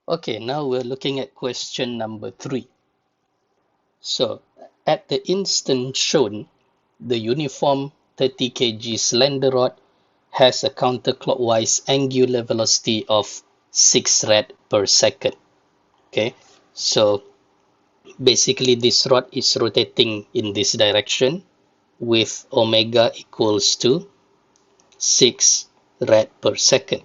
Okay, now we're looking at question number 3. So, at the instant shown, the uniform 30 kg slender rod has a counterclockwise angular velocity of 6 rad per second. Okay, so basically this rod is rotating in this direction with omega equals to 6 rad per second.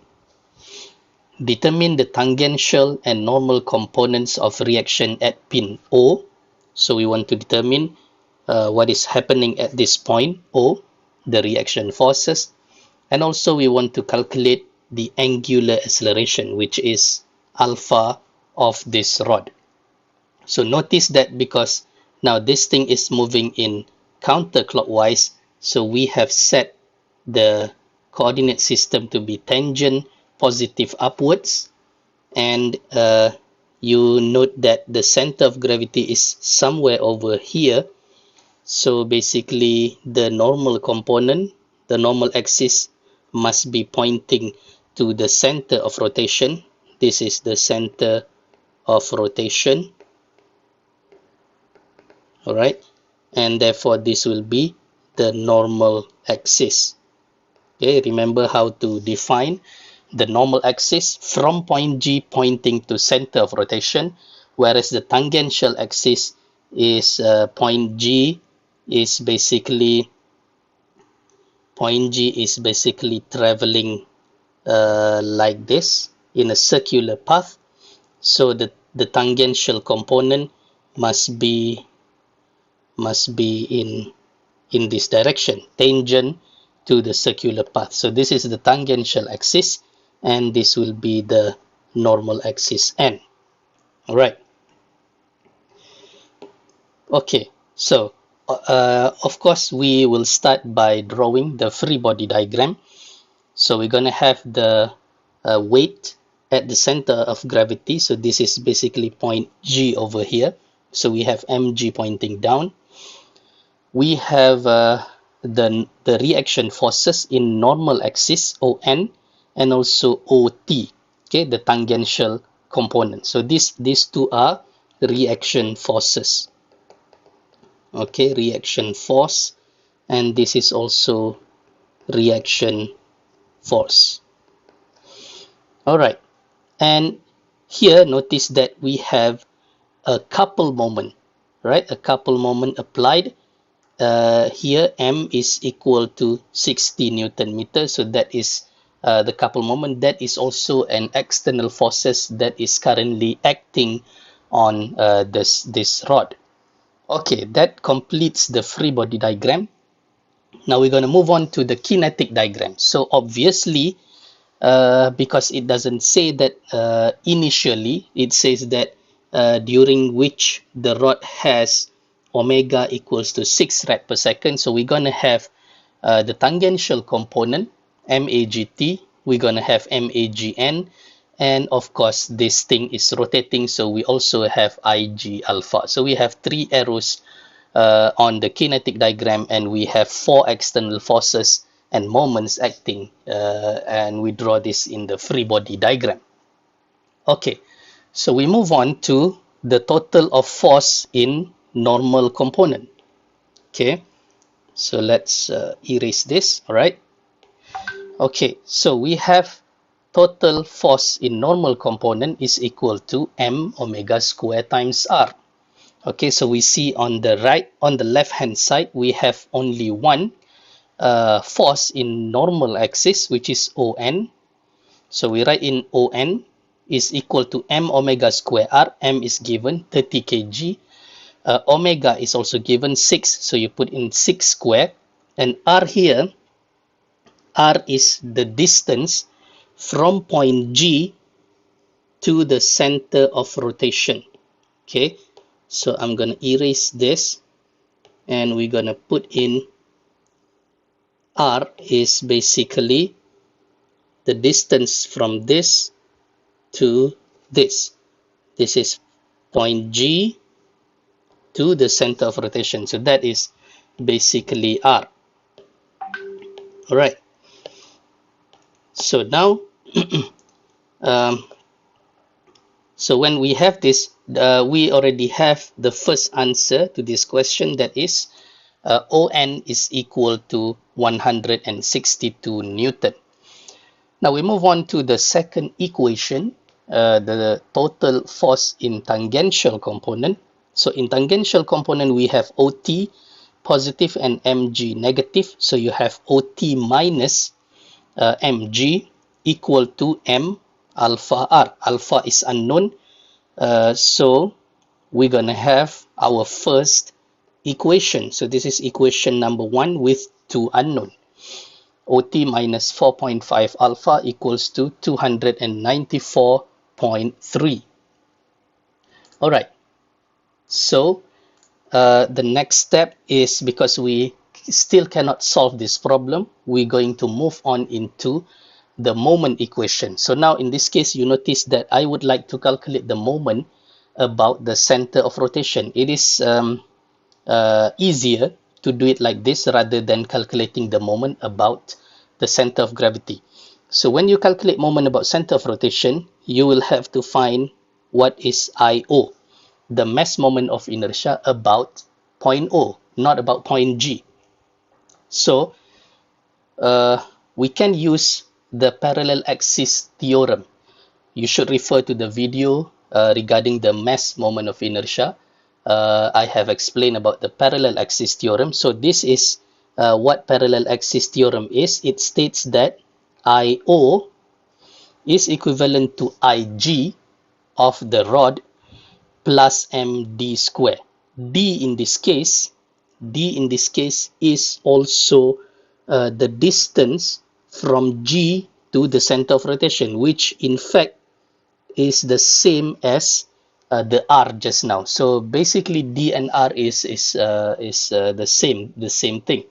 Determine the tangential and normal components of reaction at pin O. So we want to determine what is happening at this point O, the reaction forces, and also we want to calculate the angular acceleration, which is alpha of this rod. So notice that because now this thing is moving in counterclockwise, so we have set the coordinate system to be tangent positive upwards, and you note that the center of gravity is somewhere over here. So basically the normal component, the normal axis, must be pointing to the center of rotation. This is the center of rotation, all right, and therefore this will be the normal axis. Okay, remember how to define the normal axis from point G pointing to center of rotation, whereas the tangential axis is point G is basically traveling like this in a circular path. So the tangential component must be in this direction, tangent to the circular path. So this is the tangential axis, and this will be the normal axis N. All right. Okay, so of course we will start by drawing the free body diagram. So we're going to have the weight at the center of gravity. So this is basically point G over here. So we have mg pointing down. We have the reaction forces in normal axis ON and also OT, okay, the tangential component. So these two are reaction forces, okay, reaction force, and this is also reaction force. All right, and here notice that we have a couple moment, right? A couple moment applied. Here M is equal to 60 Newton meter, so that is the couple moment. That is also an external forces that is currently acting on this rod. Okay, that completes the free body diagram. Now we're going to move on to the kinetic diagram. So obviously, because it doesn't say that initially, it says that during which the rod has omega equals to 6 rad per second. So we're going to have the tangential component, MAGT, we're going to have MAGN, and of course this thing is rotating, so we also have IG alpha. So we have 3 arrows on the kinetic diagram, and we have 4 external forces and moments acting, and we draw this in the free body diagram. Okay, so we move on to the total of force in normal component. Okay, so let's erase this. All right. Okay, so we have total force in normal component is equal to m omega square times r. Okay, so we see on the left hand side, we have only one force in normal axis, which is ON. So we write in ON is equal to m omega square r. M is given 30 kg. Omega is also given 6, so you put in 6 square. And r here, r is the distance from point G to the center of rotation. Okay, so I'm going to erase this, and we're going to put in r is basically the distance from this to this. This is point G to the center of rotation. So that is basically r. All right. So now So when we have this, we already have the first answer to this question, that is On is equal to 162 Newton. Now we move on to the second equation, the total force in tangential component. So in tangential component, we have OT positive and mg negative. So you have OT minus mg equal to m alpha r. Alpha is unknown. So we're going to have our first equation. So this is equation number 1 with 2 unknown. OT minus 4.5 alpha equals to 294.3. All right. So the next step is, because we still cannot solve this problem, we're going to move on into the moment equation. So now in this case, you notice that I would like to calculate the moment about the center of rotation. It is easier to do it like this rather than calculating the moment about the center of gravity. So when you calculate moment about center of rotation, you will have to find what is IO, the mass moment of inertia about point O, not about point G. So we can use the parallel axis theorem. You should refer to the video regarding the mass moment of inertia. I have explained about the parallel axis theorem. So this is what parallel axis theorem is. It states that IO is equivalent to IG of the rod plus md square. D in this case is also the distance from G to the center of rotation, which in fact is the same as the R just now. So basically D and R is the same thing.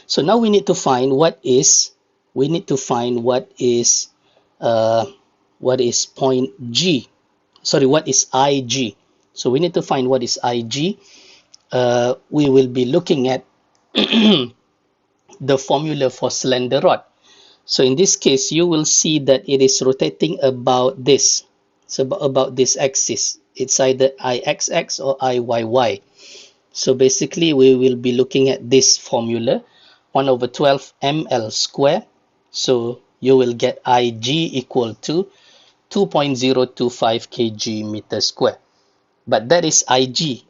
So now we need to find what is point G. Sorry, what is IG? So we need to find what is IG. We will be looking at the formula for slender rod. So in this case, you will see that it is rotating about this. So about this axis. It's either IXX or IYY. So basically, we will be looking at this formula, 1 over 12 ml square. So you will get IG equal to 2.025 kg meter square. But that is IG.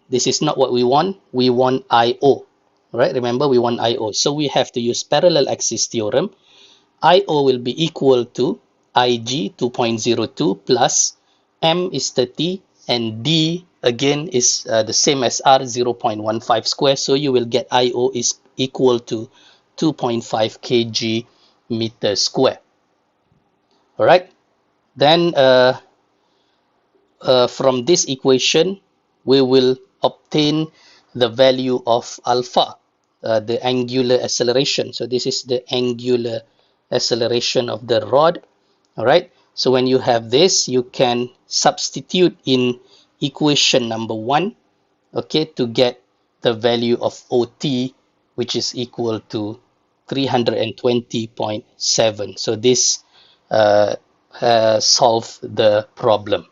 This is not what we want. We want IO. Right? Remember, we want IO. So we have to use parallel axis theorem. IO will be equal to IG 2.02 plus M is 30 and D again is the same as R, 0.15 square. So you will get IO is equal to 2.5 kg meter square. All right. Then from this equation, we will obtain the value of alpha, the angular acceleration. So this is the angular acceleration of the rod. All right. So when you have this, you can substitute in equation number 1, okay, to get the value of OT, which is equal to 320.7. So this solves the problem.